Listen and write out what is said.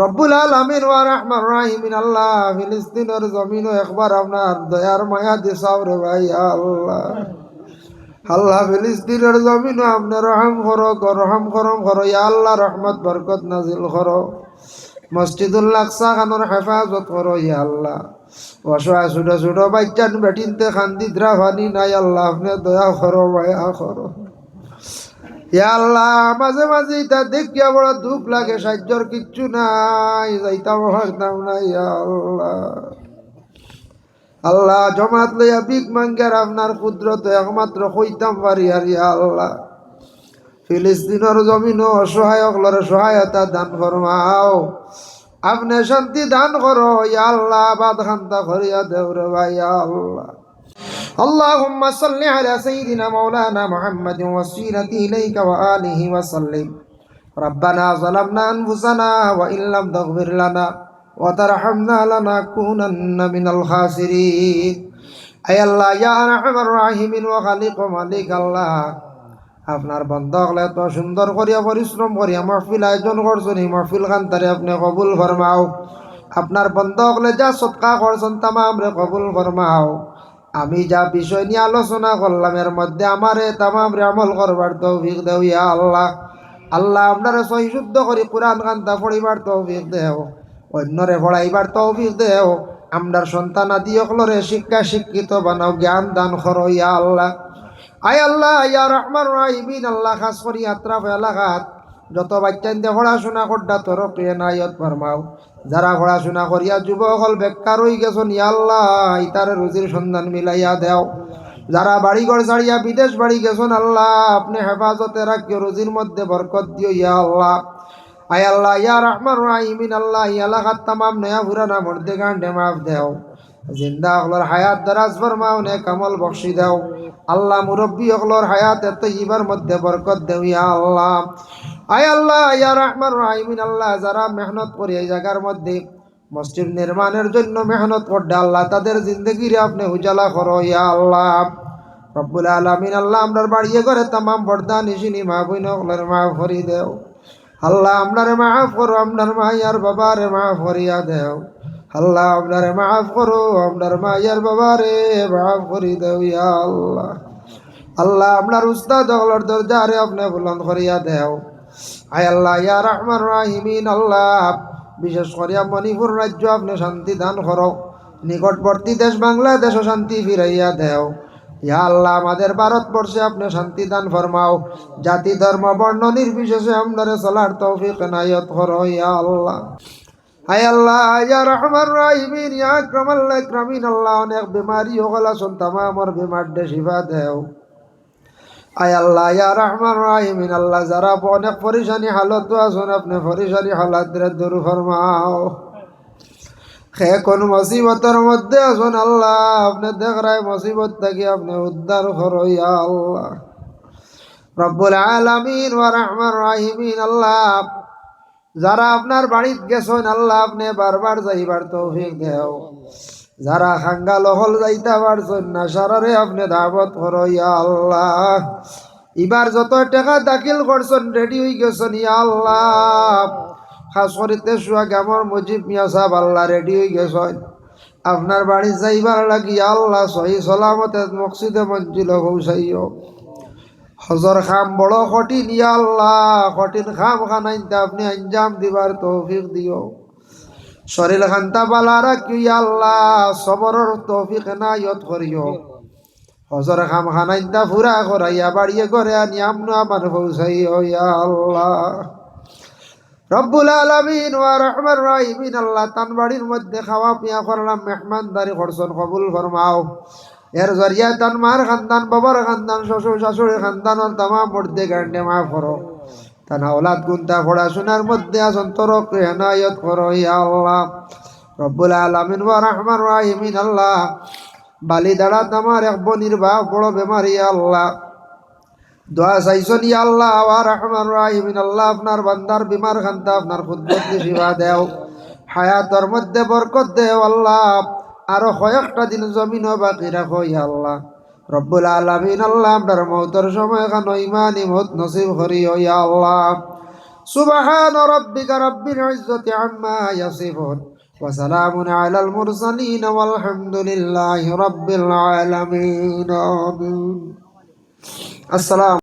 রব্বুল আলামিন ওয়া রহমান রাহিমিন আল্লাহ ফিলিস্তিনের জমিনও একবার আপনার দয়ার মায়া দিছাও রে ভাই আল্লাহ। আল্লাহ ফিলিস্তিনের জমিনও আপনি রহম করো রহম করম করো ইয়া আল্লাহ, রহমত বরকত নাজিল করো। মসজিদুল আকসা খানোর হেফাজত করো ইয়া আল্লাহ। অসহায় ছোট ছোট বাচ্চান বেটিনতে খান্দিদ্রা ফানি নাই আল্লাহ, আপনি দয়া করো মায়া করো ইয়া আল্লাহ। মাঝে মাঝে তা দেখিয়া বড় দুঃখ লাগে, সাহায্যর কিচ্ছু নাই, যাইতাম হারতাম না ইয়া আল্লাহ। আল্লাহ জমাত লইয়া বিগ মাঙ্গার আপনার কুদরত একমাত্র কইতাম পারি আর ইয়া আল্লাহ। ফিলিস্তিনের জমিন অসহায় লরে সহায়তা দান ফরমাও, আপনি শান্তি দান করো ইয়া আল্লাহ। বাদ খান্তা করিয়া দেও রে ভাই ইয়া আল্লাহ। اللهم صل على سيدنا مولانا محمد وسيلة إليك وآله وسلم. ربنا ظلمنا أنفسنا وإن لم تغفر لنا وترحمنا لنكونن من الخاسرين. أي الله يا أرحم الراحمين وخالق মালিক আল্লাহ, আপনার বন্ধকলে এত সুন্দর করিয়া পরিশ্রম করিয়া মাহফিল আয়োজন করছেন, এই মাহফিল খানতারে আপনি কবুল ফরমাও। আপনার বন্ধকলে যা সদকা করছেন তামাম রে কবুল ফরমাও। আমি যা বিষয় নিয়ে আলোচনা করলাম এর মধ্যে আমারে তামাম রে আমল করবার তৌফিক দেও ইয়া আল্লাহ। আল্লাহ আপনারে সহি শুদ্ধ করি কোরআন কান্তা পড়িবার তৌফিক দেও, অন্যরে পড়াইবার তৌফিক দেও। আমরার সন্তান আদি অকলরে শিক্ষা শিক্ষিত বানাও, জ্ঞান দান করো ইয়া আল্লাহ। আয় আল্লাহ ইয়া রহমান রাহিমিন আল্লাহ, খাস করি আত্রাফ এলাকাত যত বাচ্চান দিয়ে পড়াশোনা করডা তোর প্রিয় নায়ত ফরমাও। যারা পড়াশোনা করিয়া যুবক হল বেকার হয়ে গেছেন ইয়া আল্লাহ, ইতারে রুজির সন্ধান মিলাইয়া দেও। যারা বাড়িঘর ছাড়িয়া বিদেশ বাড়ি গেছেন আল্লাহ, আপনি হেফাজতে রাখিও, রুজির মধ্যে বরকত দিও ইয়া আল্লাহ। আয় আল্লাহ ইয়া রহমান রাহিমিন আল্লাহ, এলাকাত তামাম নয়া পুরানা মর্দে গান্ডে মাফ দেও। জিন্দা অকলর হায়াত দারাজ ফরমাও, নে কামল বখশি দেও আল্লাহ। মুরব্বী অকলর হায়াত এত ইবার মধ্যে বরকত দেও ইয়া আল্লাহ। আয় আল্লাহ ইয়া রহমান রাহিমিন আল্লাহ, যারা মেহনত করে এই জায়গার মধ্যে মসজিদ নির্মাণের জন্য মেহনত করতে আল্লাহ, তাদের জিন্দগিরে আপনি উজালা করো ইয়া আল্লাহ। রব্বুল আলামিন আল্লাহ, আমরার বাড়িয়ে করে তামাম বর্দা নিশিনি মা বইন অকলর মাফ করি দেও আল্লাহ। আপনারে মাফ করো, আপনার মাইয়ার বাবারে মাফ করিয়া দেও আল্লাহ। আপনারে মাফ করো, আপনার মাইয়ার বাবারে মাফ করি দেও ইয়া আল্লাহ। আল্লাহ আপনার উস্তাদ অকলর দরজারে আপনি বুলন্দ করিয়া দেও। আয় আল্লাহ ইয়া রহমান রাহিমিন আল্লাহ, বিশেষ করিয়া মণিপুর রাজ্য আপনি শান্তি দান করো, নিকটবর্তী দেশ বাংলাদেশও শান্তি ফিরাইয়া দেও ইয়া আল্লাহ। আমাদের ভারতবর্ষে আপনি শান্তি দান ফরমাও, জাতি ধর্ম বর্ণ নির্বিশেষে আপনারে চলার তৌফিক নায়ত করো ইয়া আল্লাহ। আয় আল্লাহ ইয়া রহমান রাহিমিন ইয়া আকরামাল আকরামিন আল্লাহ, অনেক বিমারি হল আসুন তামামর বিমার দে শিফা দেও। আয় আল্লাহ ইয়া রহমান রাহিমিন আল্লাহ, যারা অনেক পরিশানি হালত আসুন আপনি পরিশানি হালাত দূর ফরমাও। খে কোন মুসিবতের মধ্যে আসুন আল্লাহ, আপনি দেখ রায় মুসিবত থেকে আপনি উদ্ধার করো ইয়া আল্লাহ। রব্বুল আলামিন ওয়া রহমান রাহিমিন আল্লাহ, যারা আপনার বাড়িতে গেছেন আল্লাহ, আপনি বারবার যাইবার তৌফিক দেও। যারা খাঙ্গাল হল যাইতে পারছেন না সারারে আপনি দাওয়াত করো ইয়া আল্লাহ। এবার যত টাকা দাখিল করছেন রেডি হয়ে গেছেন ইয়া আল্লাহ। খাস করিতে শুয়া গ্রামের মুজিব মিয়া সাহেব আল্লাহ রেডি হয়ে গেছেন আপনার বাড়ি যাইবার লাগি আল্লাহ। সহি সালামতে মসজিদে মঞ্জিল পৌঁছাইও। হজর খাম বড় কঠিন ইয়া আল্লাহ, কঠিন খাম খানাইতে আপনি আঞ্জাম দিবার তৌফিক দিও। শরীর খান্তা বালা রাখি ইয়া আল্লাহ, সবরের তৌফিক নায়ত করিও। হজর খাম খানাইতা ফুরা করাইয়া বাড়িয়ে করে আনি আমনো আমার পৌঁছাইও ইয়া আল্লাহ। রব্বুল আলামিন ওয়া রহমান রাহিমিন আল্লাহ, তান বাড়ির মধ্যে খাওয়া পিয়া করলাম, মেহমানদারি করছেন কবুল ফরমাও। এর জরিয়া তান মার খানদান, বাবার খানদান, শ্বশুর শাশুড়ির খানদান তামাম মর্দে গান্ডে মাফ করো। তান আওলাদ গুন্তা পড়াশোনার মধ্যে আসন তরক হেনায়ত করো ইয়া আল্লাহ। রব্বুল আলামিন ওয়া রহমান রাহিমিন আল্লাহ, বালি দাঁড়া আমার এক বনির বাপ বড় বেমারি আল্লাহ, দোয়া চাইছেন ইয়া আল্লাহ। ওয়া রহমান রাহিমিন আল্লাহ, আপনার বান্দার বিমার খান্তা আপনার খুদরত শিফা দেও, হায়াতের মধ্যে বরকত দেও আল্লাহ। আরো কয়েকটা দিন জমিনও বাকি রাখো ইয়া আল্লাহ। রব্বুল আলামিন আল্লাহ, আপনার মৌতের সময় খানো ইমানি মৌত নসিব করিও ইয়া আল্লাহ। সুবহানা রাব্বিকা রাব্বিল ইজ্জাতি আম্মা ইয়াসিফুন ওয়া সালামুন আলাল মুরসালিন ওয়ালহামদুলিল্লাহি রাব্বিল আলামিন। আমিন। আসসালাম।